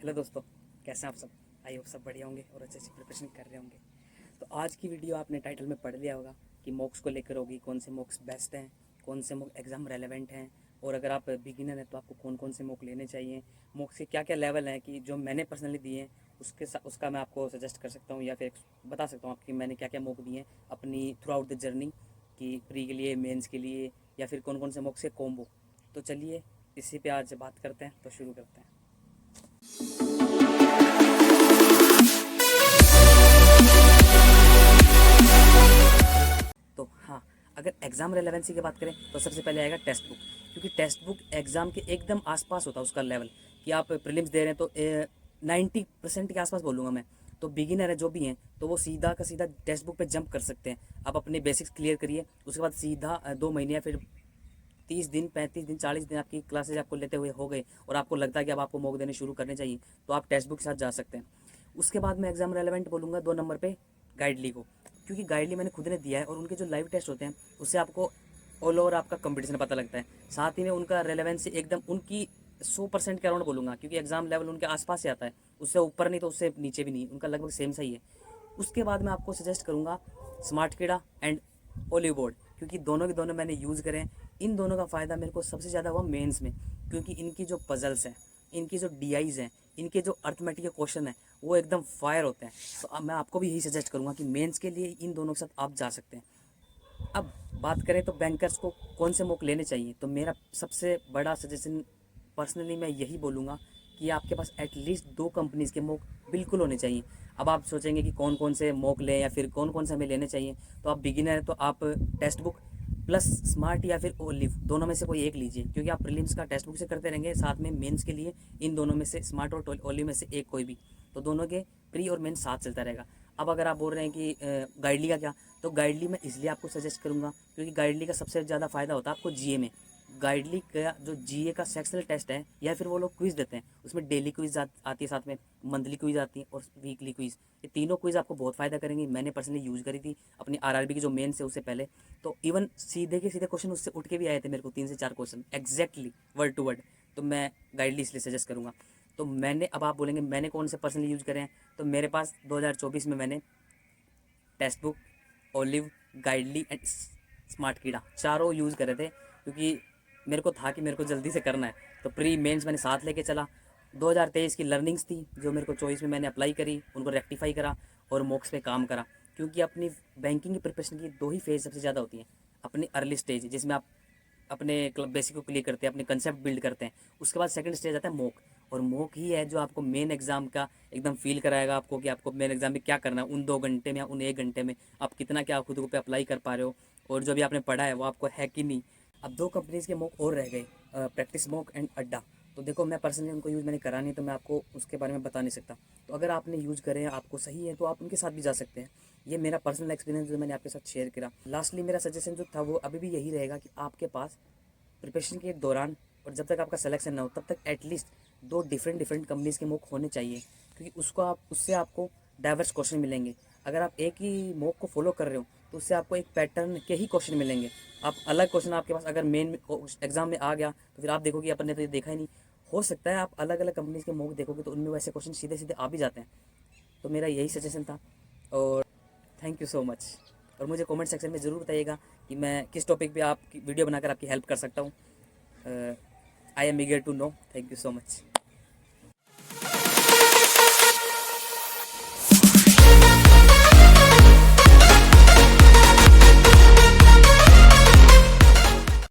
Hello दोस्तों, कैसे हैं आप सब। आई होप सब बढ़िया होंगे और अच्छे से प्रिपरेशन कर रहे होंगे। तो आज की वीडियो आपने टाइटल में पढ़ लिया होगा कि मॉक्स को लेकर होगी, कौन से मॉक्स बेस्ट हैं, कौन से मॉक एग्ज़ाम रेलेवेंट हैं, और अगर आप बिगिनर हैं तो आपको कौन कौन से मॉक लेने चाहिए, मॉक्स के क्या क्या लेवल हैं कि जो मैंने पर्सनली दिए हैं उसका मैं आपको सजेस्ट कर सकता हूँ या फिर बता सकता हूँ आपकी मैंने क्या क्या मॉक दिए हैं अपनी थ्रू आउट द जर्नी, कि प्री के लिए, मेंस के लिए, या फिर कौन कौन से मॉक्स के कॉम्बो। तो चलिए इसी पे आज बात करते हैं, तो शुरू करते हैं। तो हाँ, अगर एग्ज़ाम रेलेवेंसी की बात करें तो सबसे पहले आएगा टेक्स्ट बुक, क्योंकि टेक्स्ट बुक एग्ज़ाम के एकदम आसपास होता है उसका लेवल, कि आप प्रीलिम्स दे रहे हैं तो 90% के आसपास बोलूँगा मैं। तो बिगिनर है जो भी हैं तो वो सीधा का सीधा टेक्स्ट बुक पे जंप कर सकते हैं। आप अपने बेसिक्स क्लियर करिए, उसके बाद सीधा 2 महीने या फिर 30 दिन, 35 दिन, 40 दिन आपकी क्लासेज आपको लेते हुए हो गए और आपको लगता है कि अब आपको मॉक देने शुरू करने चाहिए, तो आप टेक्स्ट बुक के साथ जा सकते हैं। उसके बाद मैं एग्ज़ाम रेलेवेंट बोलूँगा 2 नंबर पे गाइडली को, क्योंकि गाइडली मैंने खुद ने दिया है और उनके जो लाइव टेस्ट होते हैं उससे आपको ऑल ओवर आपका कंपटीशन पता लगता है। साथ ही में उनका रेलेवेंसी एकदम उनकी 100% के अराउंड बोलूँगा, क्योंकि एग्ज़ाम लेवल उनके आसपास से आता है, उससे ऊपर नहीं तो उससे नीचे भी नहीं, उनका लगभग सेम सही है। उसके बाद मैं आपको सजेस्ट करूँगा स्मार्ट कीड़ा एंड ओलिव बोर्ड, क्योंकि दोनों के दोनों मैंने यूज़ करे हैं। इन दोनों का फ़ायदा मेरे को सबसे ज़्यादा हुआ मेंस में, क्योंकि इनकी जो पजल्स हैं, इनकी जो डीआईज़ हैं, इनके जो अर्थमेटिक के क्वेश्चन हैं वो एकदम फायर होते हैं। तो अब मैं आपको भी यही सजेस्ट करूँगा कि मेंस के लिए इन दोनों के साथ आप जा सकते हैं। अब बात करें तो बैंकर्स को कौन से मौके लेने चाहिए, तो मेरा सबसे बड़ा सजेशन पर्सनली मैं यही बोलूँगा कि आपके पास एटलीस्ट 2 कंपनीज़ के मॉक बिल्कुल होने चाहिए। अब आप सोचेंगे कि कौन कौन से मॉक लें या फिर कौन कौन से हमें लेने चाहिए, तो आप बिगिनर हैं तो आप टेक्स्ट बुक प्लस स्मार्ट या फिर ओलिव दोनों में से कोई एक लीजिए, क्योंकि आप प्रीलिम्स का टेक्स्ट बुक से करते रहेंगे, साथ में मेंस के लिए इन दोनों में से स्मार्ट और ओलिव में से एक कोई भी, तो दोनों के प्री और मेंस साथ चलता रहेगा। अब अगर आप बोल रहे हैं कि गाइडली का क्या, तो गाइडली मैं इसलिए आपको सजेस्ट करूँगा क्योंकि गाइडली का सबसे ज़्यादा फ़ायदा होता है आपको जीए में। गाइडली का जो जीए का सेक्शनल टेस्ट है या फिर वो लोग क्विज़ देते हैं, उसमें डेली क्विज़ आती है, साथ में मंथली क्विज़ आती है और वीकली क्विज़। ये तीनों क्विज़ आपको बहुत फ़ायदा करेंगी। मैंने पर्सनली यूज़ करी थी अपनी आरआरबी की जो मेन से उससे पहले, तो इवन सीधे के सीधे क्वेश्चन उससे उठ के भी आए थे मेरे को 3 से 4 question exactly word to word. तो मैं गाइडली इसलिए सजेस्ट करूँगा। तो मैंने, अब आप बोलेंगे मैंने कौन से पर्सनली यूज़ करे हैं, तो मेरे पास 2024 में मैंने text book, olive, गाइडली and smart कीड़ा चारों यूज़ करे थे, क्योंकि मेरे को था कि मेरे को जल्दी से करना है। तो प्री मेंस मैंने साथ लेके चला। 2023 की लर्निंग्स थी जो मेरे को चॉइस में मैंने अप्लाई करी, उनको रेक्टिफाई करा और मॉक्स पे काम करा, क्योंकि अपनी बैंकिंग की प्रिपरेशन की 2 ही फेज़ सबसे ज़्यादा होती हैं। अपनी अर्ली स्टेज जिसमें आप अपने क्लब बेसिक को क्लियर करते हैं, अपने कंसेप्ट बिल्ड करते हैं। उसके बाद सेकंड स्टेज आता है मॉक, और मॉक ही है जो आपको मेन एग्ज़ाम का एकदम फील कराएगा आपको कि आपको मेन एग्ज़ाम में क्या करना है। उन 2 घंटे में या उन 1 घंटे में आप कितना क्या खुद को पे अप्लाई कर पा रहे हो, और जो भी आपने पढ़ा है वो आपको है कि नहीं। अब 2 कंपनीज़ के मॉक और रह गए, प्रैक्टिस मॉक एंड अड्डा। तो देखो मैं पर्सनली उनको यूज़ मैंने करा नहीं, तो मैं आपको उसके बारे में बता नहीं सकता। तो अगर आपने यूज़ करे हैं, आपको सही है, तो आप उनके साथ भी जा सकते हैं। ये मेरा पर्सनल एक्सपीरियंस जो मैंने आपके साथ शेयर करा। लास्टली मेरा सजेशन जो था वो अभी भी यही रहेगा कि आपके पास प्रिपरेशन के दौरान और जब तक आपका सिलेक्शन ना हो तब तक एटलीस्ट 2 डिफरेंट कंपनीज़ के मॉक होने चाहिए, क्योंकि उससे आपको डाइवर्स क्वेश्चन मिलेंगे। अगर आप एक ही मॉक को फॉलो कर रहे हो तो उससे आपको एक पैटर्न के ही क्वेश्चन मिलेंगे। आप अलग क्वेश्चन आपके पास अगर मेन एग्जाम में आ गया तो फिर आप देखोगे अपन ने तो ये देखा ही नहीं। हो सकता है आप अलग अलग कंपनीज़ के मॉक देखोगे तो उनमें वैसे क्वेश्चन सीधे सीधे आ भी जाते हैं। तो मेरा यही सजेशन था, और थैंक यू सो मच। और मुझे कमेंट सेक्शन में ज़रूर बताइएगा कि मैं किस टॉपिक पे आपकी वीडियो बनाकर आपकी हेल्प कर सकता हूँ। I am eager to know. Thank you so much.